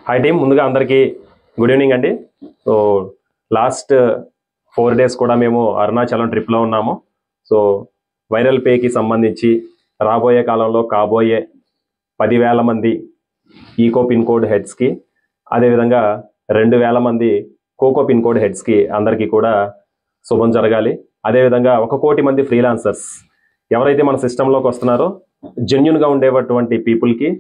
Hi team, ముందుగా అందరికీ good evening అండి. సో లాస్ట్ 4 days కూడా మేము అరుణాచలం ట్రిప్లో ఉన్నాము. సో వైరల్ పేకి సంబంధించి రాబోయే కాలంలో కాబోయే 10,000 మంది ఈకో పిన్ కోడ్ హెడ్స్కి, అదేవిధంగా 2,000 మంది కోకో పిన్ కోడ్ హెడ్స్కి అందరికీ కూడా శుభం జరగాలి. అదేవిధంగా 1 కోటి మంది ఫ్రీలాన్సర్స్ ఎవరైతే మన సిస్టంలోకి వస్తున్నారో జెన్యున్గా ఉండేటువంటి పీపుల్కి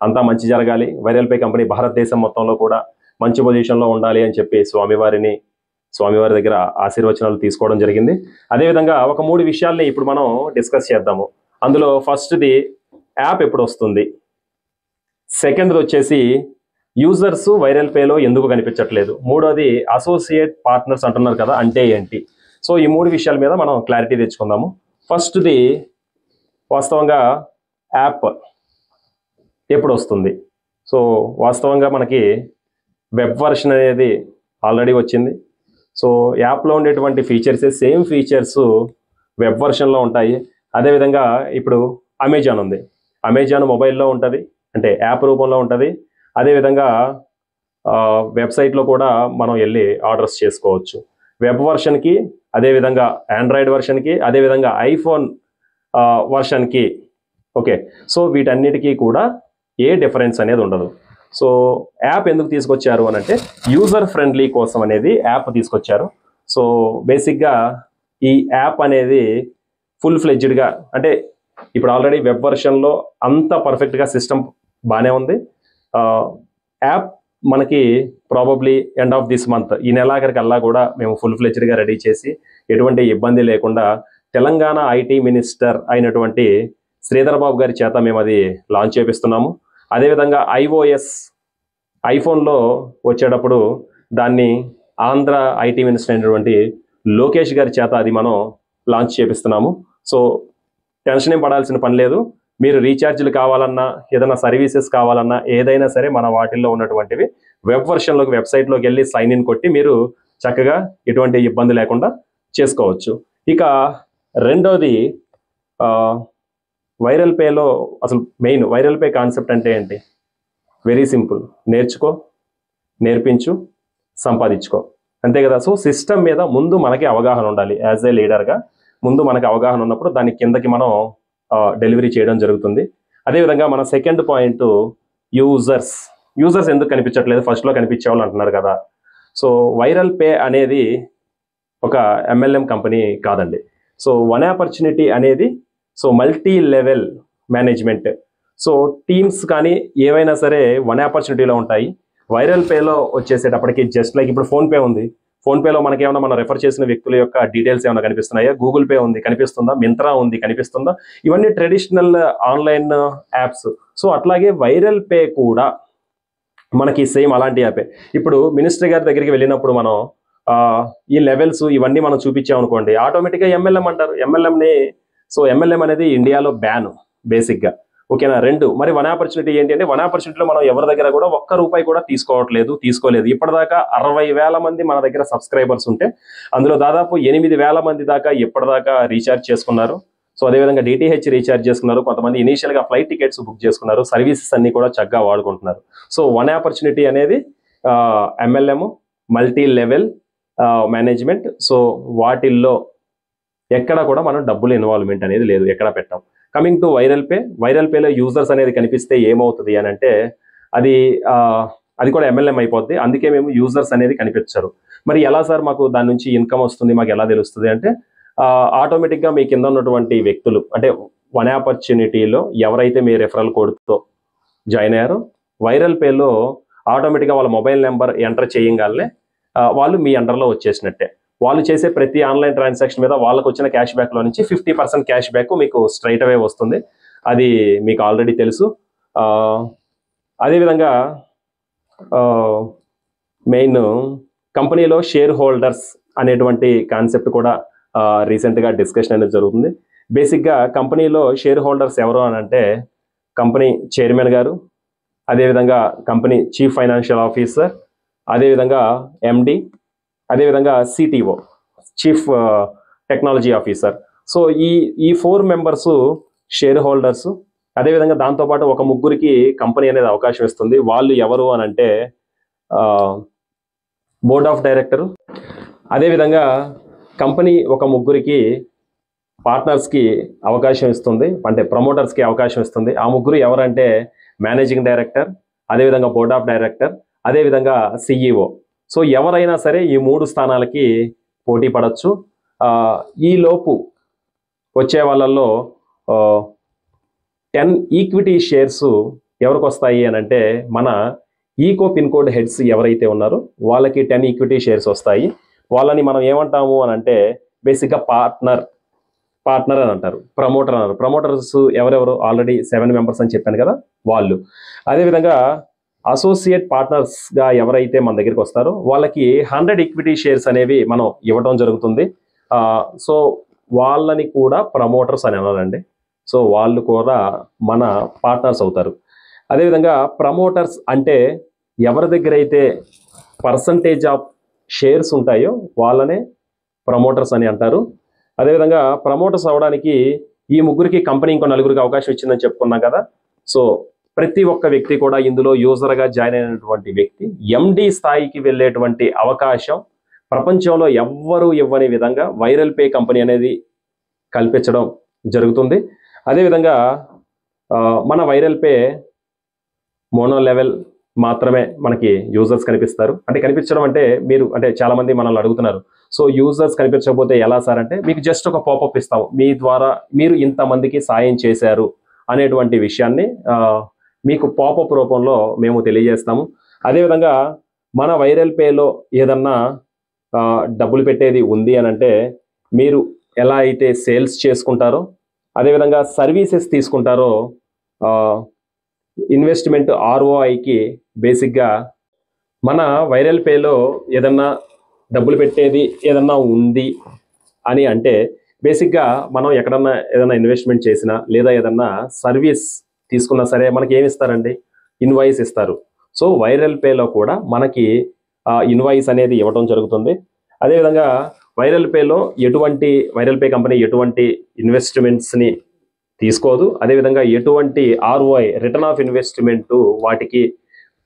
అంతా మంచి జరగాలి. వైరల్ పే కంపెనీ భారతదేశం మొత్తంలో కూడా మంచి పొజిషన్లో ఉండాలి అని చెప్పి స్వామివారి దగ్గర ఆశీర్వచనాలు తీసుకోవడం జరిగింది. అదేవిధంగా ఒక 3 విషయాల్ని ఇప్పుడు మనం డిస్కస్ చేద్దాము. అందులో ఫస్ట్ది యాప్ ఎప్పుడు వస్తుంది, సెకండ్ది వచ్చేసి యూజర్స్ వైరల్ పేలో ఎందుకు కనిపించట్లేదు, మూడోది అసోసియేట్ పార్ట్నర్స్ అంటున్నారు కదా అంటే ఏంటి. సో ఈ 3 విషయాల మీద మనం క్లారిటీ తెచ్చుకుందాము. ఫస్ట్ది వాస్తవంగా యాప్ ఎప్పుడు వస్తుంది. సో వాస్తవంగా మనకి వెబ్ వర్షన్ అనేది ఆల్రెడీ వచ్చింది. సో యాప్లో ఉండేటువంటి ఫీచర్సే సేమ్ ఫీచర్స్ వెబ్ వర్షన్లో ఉంటాయి. అదేవిధంగా ఇప్పుడు అమెజాన్ ఉంది, అమెజాన్ మొబైల్లో ఉంటుంది, అంటే యాప్ రూపంలో ఉంటుంది. అదేవిధంగా వెబ్సైట్లో కూడా మనం వెళ్ళి ఆర్డర్స్ చేసుకోవచ్చు వెబ్ వర్షన్కి, అదేవిధంగా ఆండ్రాయిడ్ వర్షన్కి, అదేవిధంగా ఐఫోన్ వర్షన్కి. ఓకే, సో వీటన్నిటికీ కూడా ఏ డిఫరెన్స్ అనేది ఉండదు. సో యాప్ ఎందుకు తీసుకొచ్చారు అని అంటే యూజర్ ఫ్రెండ్లీ కోసం అనేది యాప్ తీసుకొచ్చారు. సో బేసిక్గా ఈ యాప్ అనేది ఫుల్ ఫ్లెడ్జ్డ్గా, అంటే ఇప్పుడు ఆల్రెడీ వెబ్ వర్షన్లో అంత పర్ఫెక్ట్గా సిస్టమ్ బాగానే ఉంది. యాప్ మనకి probably end of this month, ఈ నెలాఖరికల్లా కూడా మేము ఫుల్ ఫ్లెడ్జ్డ్గా రెడీ చేసి ఎటువంటి ఇబ్బంది లేకుండా తెలంగాణ ఐటీ మినిస్టర్ అయినటువంటి శ్రీధర్ బాబు గారి చేత మేము అది లాంచ్ చేపిస్తున్నాము. అదేవిధంగా ఐఓఎస్ ఐఫోన్లో వచ్చేటప్పుడు దాన్ని ఆంధ్ర ఐటీ మినిస్టర్ అయినటువంటి లోకేష్ గారి చేత అది మనం లాంచ్ చేపిస్తున్నాము. సో టెన్షన్ ఏం పడాల్సిన పని లేదు. మీరు రీఛార్జ్లు కావాలన్నా, ఏదైనా సర్వీసెస్ కావాలన్నా, ఏదైనా సరే మన వాటిల్లో ఉన్నటువంటివి వెబ్ వర్షన్లోకి వెబ్సైట్లోకి వెళ్ళి సైన్ ఇన్ కొట్టి మీరు చక్కగా ఎటువంటి ఇబ్బంది లేకుండా చేసుకోవచ్చు. ఇక రెండోది వైరల్ పేలో అసలు మెయిన్ వైరల్ పే కాన్సెప్ట్ అంటే ఏంటి? వెరీ సింపుల్, నేర్చుకో, నేర్పించు, సంపాదించుకో, అంతే కదా. సో సిస్టమ్ మీద ముందు మనకి అవగాహన ఉండాలి. యాజ్ ఏ లీడర్గా ముందు మనకి అవగాహన ఉన్నప్పుడు దాని కిందకి మనం డెలివరీ చేయడం జరుగుతుంది. అదేవిధంగా మన సెకండ్ పాయింట్ యూజర్స్ ఎందుకు కనిపించట్లేదు, ఫస్ట్లో కనిపించేవాళ్ళు అంటున్నారు కదా. సో వైరల్ పే అనేది ఒక MLM కంపెనీ కాదండి. సో వన్ ఆపర్చునిటీ అనేది so multi level management. So teams కానీ ఏవైనా సరే వన్ ఆపర్చునిటీలో ఉంటాయి. వైరల్ పేలో వచ్చేసేటప్పటికి జస్ట్ లైక్ ఇప్పుడు ఫోన్పే ఉంది, ఫోన్పేలో మనకేమైనా మనం రెఫర్ చేసిన వ్యక్తుల యొక్క డీటెయిల్స్ ఏమైనా కనిపిస్తున్నాయా? గూగుల్ పే ఉంది, కనిపిస్తుందా? మింత్రా ఉంది, కనిపిస్తుందా? ఇవన్నీ ట్రెడిషనల్ ఆన్లైన్ యాప్స్. సో అట్లాగే వైరల్ పే కూడా మనకి సేమ్ అలాంటి యాపే. ఇప్పుడు మినిస్టర్ గారి దగ్గరికి వెళ్ళినప్పుడు మనం ఈ లెవెల్స్ ఇవన్నీ మనం చూపించామనుకోండి, ఆటోమేటిక్గా MLM అంటారు. MLM అనేది ఇండియాలో బ్యాన్ బేసిక్గా. ఓకేనా. రెండు, మరి వన్ ఆపర్చునిటీ ఏంటి అంటే వన్ ఆపర్చునిటీలో మనం ఎవరి దగ్గర కూడా ₹1 కూడా తీసుకోలేదు. ఇప్పటిదాకా 60,000 మంది మన దగ్గర సబ్స్క్రైబర్స్ ఉంటే అందులో దాదాపు 8,000 మంది దాకా ఇప్పటిదాకా రీఛార్జ్ చేసుకున్నారు. సో అదేవిధంగా DTH రీఛార్జ్ చేసుకున్నారు. కొంతమంది ఇనీషియల్గా ఫ్లైట్ టికెట్స్ బుక్ చేసుకున్నారు. సర్వీసెస్ అన్ని కూడా చక్కగా వాడుకుంటున్నారు. సో వన్ ఆపర్చునిటీ అనేది MLM multi level management. So వాటిల్లో ఎక్కడ కూడా మనం డబ్బులు ఇన్వాల్వ్మెంట్ అనేది లేదు, ఎక్కడ పెట్టాం. కమింగ్ టు వైరల్ పేలో యూజర్స్ అనేది కనిపిస్తే ఏమవుతుంది అని అంటే అది కూడా MLM అయిపోద్ది. అందుకే మేము యూజర్స్ అనేది కనిపించరు. మరి ఎలా సార్ మాకు దాని నుంచి ఇన్కమ్ వస్తుంది, మాకు ఎలా తెలుస్తుంది అంటే ఆటోమేటిక్గా మీ కింద ఉన్నటువంటి వ్యక్తులు, అంటే వన్ ఆపర్చునిటీలో ఎవరైతే మీ రెఫరల్ కోడ్తో జాయిన్ అయ్యారో వైరల్ పేలో ఆటోమేటిక్గా వాళ్ళ మొబైల్ నెంబర్ ఎంటర్ చేయగానే వాళ్ళు మీ అండర్లో వచ్చేసినట్టే. వాళ్ళు చేసే ప్రతి ఆన్లైన్ ట్రాన్సాక్షన్ మీద వాళ్ళకు వచ్చిన క్యాష్ బ్యాక్లో నుంచి 50% క్యాష్ బ్యాక్ మీకు స్ట్రైట్ అవే వస్తుంది. అది మీకు ఆల్రెడీ తెలుసు. అదేవిధంగా మెయిన్ కంపెనీలో షేర్ హోల్డర్స్ అనేటువంటి కాన్సెప్ట్ కూడా రీసెంట్గా డిస్కషన్ అనేది జరుగుతుంది. బేసిక్గా కంపెనీలో షేర్ హోల్డర్స్ ఎవరు అని అంటే కంపెనీ చైర్మన్ గారు, అదేవిధంగా కంపెనీ చీఫ్ ఫైనాన్షియల్ ఆఫీసర్, అదేవిధంగా MD, అదేవిధంగా CTO chief technology officer. So ఈ 4 మెంబర్స్ షేర్ హోల్డర్స్. అదేవిధంగా దాంతోపాటు ఒక ముగ్గురికి కంపెనీ అనేది అవకాశం ఇస్తుంది. వాళ్ళు ఎవరు అని అంటే బోర్డ్ ఆఫ్ డైరెక్టర్, అదేవిధంగా కంపెనీ ఒక ముగ్గురికి పార్ట్నర్స్కి అవకాశం ఇస్తుంది, అంటే ప్రమోటర్స్కి అవకాశం ఇస్తుంది. ఆ ముగ్గురు ఎవరంటే మేనేజింగ్ డైరెక్టర్, అదేవిధంగా బోర్డ్ ఆఫ్ డైరెక్టర్, అదేవిధంగా సిఇఓ. సో ఎవరైనా సరే ఈ 3 స్థానాలకి పోటీ పడవచ్చు. ఈ లోపు వచ్చే వాళ్ళల్లో 10 ఈక్విటీ షేర్స్ ఎవరికి వస్తాయి అని అంటే మన ఈకో పిన్ కోడ్ హెడ్స్ ఎవరైతే ఉన్నారో వాళ్ళకి 10 ఈక్విటీ షేర్స్ వస్తాయి. వాళ్ళని మనం ఏమంటాము అని అంటే బేసిక్గా పార్ట్నర్ అని అంటారు, ప్రమోటర్ అన్నారు. ప్రమోటర్స్ ఎవరెవరు? ఆల్రెడీ 7 మెంబర్స్ అని చెప్పాను కదా, వాళ్ళు. అదేవిధంగా అసోసియేట్ పార్ట్నర్స్గా ఎవరైతే మన దగ్గరికి వస్తారో వాళ్ళకి 100 ఈక్విటీ షేర్స్ అనేవి మనం ఇవ్వడం జరుగుతుంది. సో వాళ్ళని కూడా ప్రమోటర్స్ అని అనాలండి. సో వాళ్ళు కూడా మన పార్ట్నర్స్ అవుతారు. అదేవిధంగా ప్రమోటర్స్ అంటే ఎవరి దగ్గర అయితే పర్సంటేజ్ ఆఫ్ షేర్స్ ఉంటాయో వాళ్ళనే ప్రమోటర్స్ అని అంటారు. అదేవిధంగా ప్రమోటర్స్ అవడానికి ఈ ముగ్గురికి కంపెనీ ఇంకో 4గురికి అవకాశం ఇచ్చిందని చెప్పుకున్నాం కదా. సో ప్రతి ఒక్క వ్యక్తి కూడా ఇందులో యూజర్గా జాయిన్ అయినటువంటి వ్యక్తి ఎండి స్థాయికి వెళ్ళేటువంటి అవకాశం ప్రపంచంలో ఎవ్వరూ ఇవ్వని విధంగా వైరల్ పే కంపెనీ అనేది కల్పించడం జరుగుతుంది. అదేవిధంగా మన వైరల్ పే మోనో లెవెల్ మాత్రమే మనకి యూజర్స్ కనిపిస్తారు. అంటే కనిపించడం అంటే మీరు అంటే చాలామంది మనల్ని అడుగుతున్నారు, సో యూజర్స్ కనిపించకపోతే ఎలా సార్ అంటే మీకు జస్ట్ ఒక పాపప్ ఇస్తాము, మీ ద్వారా మీరు ఇంతమందికి సాయం చేశారు అనేటువంటి విషయాన్ని మీకు పాపప్ రూపంలో మేము తెలియజేస్తాము. అదేవిధంగా మన వైరల్ పేలో ఏదన్నా డబ్బులు పెట్టేది ఉంది అని అంటే మీరు ఎలా అయితే సేల్స్ చేసుకుంటారో, అదేవిధంగా సర్వీసెస్ తీసుకుంటారో, ఇన్వెస్ట్మెంట్ ఆర్ఓఐకి బేసిక్గా మన వైరల్ పేలో ఏదన్నా డబ్బులు పెట్టేది ఏదన్నా ఉంది అని అంటే బేసిక్గా మనం ఎక్కడన్నా ఏదన్నా ఇన్వెస్ట్మెంట్ చేసినా లేదా ఏదన్నా సర్వీస్ తీసుకున్నా సరే మనకి ఏమి ఇస్తారండి? ఇన్వాయిస్ ఇస్తారు. సో వైరల్ పేలో కూడా మనకి ఇన్వాయిస్ అనేది ఇవ్వడం జరుగుతుంది. అదేవిధంగా వైరల్ పేలో వైరల్ పే కంపెనీ ఎటువంటి ఇన్వెస్ట్మెంట్స్ని తీసుకోదు. అదేవిధంగా ఎటువంటి ఆర్ఓఐ రిటర్న్ ఆఫ్ ఇన్వెస్ట్మెంట్ వాటికి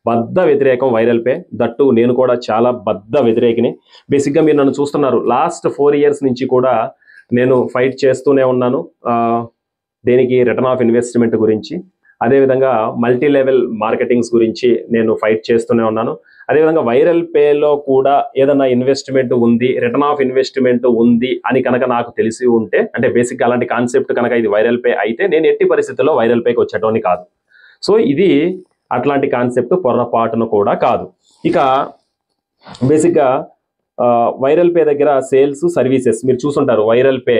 బద్ద వ్యతిరేకం వైరల్ పే. దట్టు నేను కూడా చాలా బద్ద వ్యతిరేకిని. బేసిక్గా మీరు నన్ను చూస్తున్నారు, లాస్ట్ 4 years నుంచి కూడా నేను ఫైట్ చేస్తూనే ఉన్నాను దేనికి? రిటర్న్ ఆఫ్ ఇన్వెస్ట్మెంట్ గురించి. అదేవిధంగా మల్టీ లెవెల్ మార్కెటింగ్స్ గురించి నేను ఫైట్ చేస్తూనే ఉన్నాను. అదేవిధంగా వైరల్ పేలో కూడా ఏదైనా ఇన్వెస్ట్మెంట్ ఉంది, రిటర్న్ ఆఫ్ ఇన్వెస్ట్మెంట్ ఉంది అని కనుక నాకు తెలిసి ఉంటే, అంటే బేసిక్గా అలాంటి కాన్సెప్ట్ కనుక ఇది వైరల్ పే అయితే నేను ఎట్టి పరిస్థితుల్లో వైరల్ పేకి వచ్చేటోని కాదు. సో ఇది అట్లాంటి కాన్సెప్ట్ పొరపాటును కూడా కాదు. ఇక బేసిక్గా వైరల్ పే దగ్గర సేల్స్ సర్వీసెస్ మీరు చూసుంటారు. వైరల్ పే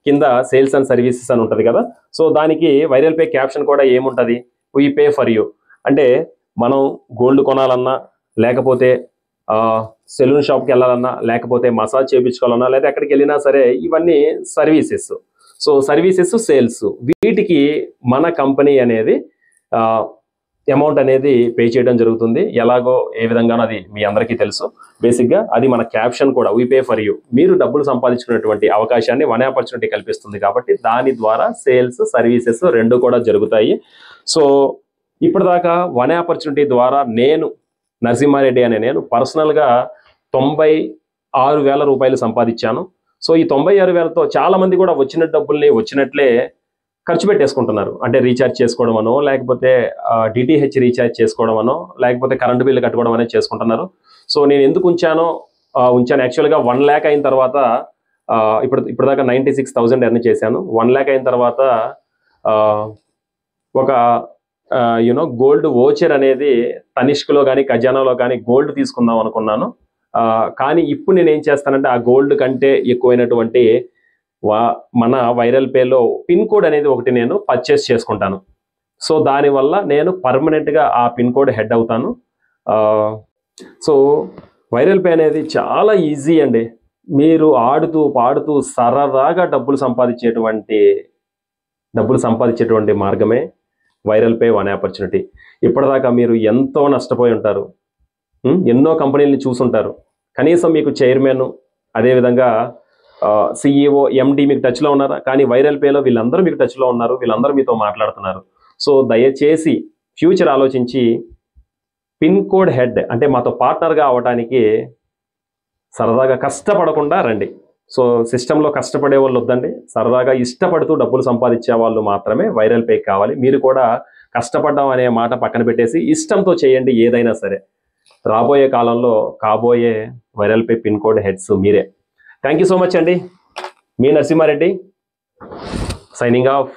కింద సేల్స్ అండ్ సర్వీసెస్ అని ఉంటుంది కదా. సో దానికి వైరల్ పే క్యాప్షన్ కూడా ఏముంటుంది? We pay for you. అంటే మనం గోల్డ్ కొనాలన్నా, లేకపోతే సెలూన్ షాప్కి వెళ్ళాలన్నా, లేకపోతే మసాజ్ చేయించుకోవాలన్నా, లేదా ఎక్కడికి వెళ్ళినా సరే ఇవన్నీ సర్వీసెస్. సో సర్వీసెస్, సేల్స్, వీటికి మన కంపెనీ అనేది అమౌంట్ అనేది పే చేయడం జరుగుతుంది. ఎలాగో ఏ విధంగానో అది మీ అందరికీ తెలుసు. బేసిక్గా అది మన క్యాప్షన్ కూడా వీ పే ఫర్ యూ. మీరు డబ్బులు సంపాదించుకునేటువంటి అవకాశాన్ని వన్ ఆపర్చునిటీ కల్పిస్తుంది కాబట్టి దాని ద్వారా సేల్స్, సర్వీసెస్ 2 కూడా జరుగుతాయి. సో ఇప్పటిదాకా వన్ ఆపర్చునిటీ ద్వారా నరసింహారెడ్డి అనే నేను పర్సనల్గా 96,000 రూపాయలు సంపాదించాను. సో ఈ 96,000తో చాలా మంది కూడా వచ్చిన డబ్బుల్ని వచ్చినట్లే ఖర్చు పెట్టేసుకుంటున్నారు. అంటే రీఛార్జ్ చేసుకోవడం అనో, లేకపోతే డిటిహెచ్ రీఛార్జ్ చేసుకోవడం అనో, లేకపోతే కరెంటు బిల్లు కట్టుకోవడం అనేది చేసుకుంటున్నారు. సో నేను ఎందుకు ఉంచాను యాక్చువల్గా 1 lakh అయిన తర్వాత ఇప్పటిదాకా 96,000 ఎర్న్ చేశాను. 1 lakh అయిన తర్వాత ఒక గోల్డ్ వోచర్ అనేది తనిష్క్లో కానీ ఖజానాలో కానీ గోల్డ్ తీసుకుందాం అనుకున్నాను. కానీ ఇప్పుడు నేను ఏం చేస్తానంటే ఆ గోల్డ్ కంటే ఎక్కువైనటువంటి మన వైరల్ పేలో పిన్ కోడ్ అనేది ఒకటి నేను పర్చేస్ చేసుకుంటాను. సో దానివల్ల నేను పర్మనెంట్గా ఆ పిన్ కోడ్ హెడ్ అవుతాను. సో వైరల్ పే అనేది చాలా ఈజీ అండి. మీరు ఆడుతూ పాడుతూ సరదాగా డబ్బులు సంపాదించేటువంటి మార్గమే వైరల్ పే వన్ ఆపర్చునిటీ. ఇప్పటిదాకా మీరు ఎంతో నష్టపోయి ఉంటారు. ఎన్నో కంపెనీలని చూసుంటారు. కనీసం మీకు చైర్మన్, అదేవిధంగా సిఇఓ, ఎండి మీకు టచ్లో ఉన్నారా? కానీ వైరల్ పేలో వీళ్ళందరూ మీకు టచ్లో ఉన్నారు, వీళ్ళందరూ మీతో మాట్లాడుతున్నారు. సో దయచేసి ఫ్యూచర్ ఆలోచించి పిన్ కోడ్ హెడ్ అంటే మాతో పార్ట్నర్గా అవ్వడానికి సరదాగా కష్టపడకుండా రండి. సో సిస్టంలో కష్టపడే వాళ్ళు వద్దండి, సరదాగా ఇష్టపడుతూ డబ్బులు సంపాదించే వాళ్ళు మాత్రమే వైరల్ పే కావాలి. మీరు కూడా కష్టపడ్డాం అనే మాట పక్కన పెట్టేసి ఇష్టంతో చేయండి ఏదైనా సరే. రాబోయే కాలంలో కాబోయే viral pay pin code heads మీరే. థ్యాంక్ యూ సో మచ్ అండి. మీ నరసింహారెడ్డి సైనింగ్ ఆఫ్.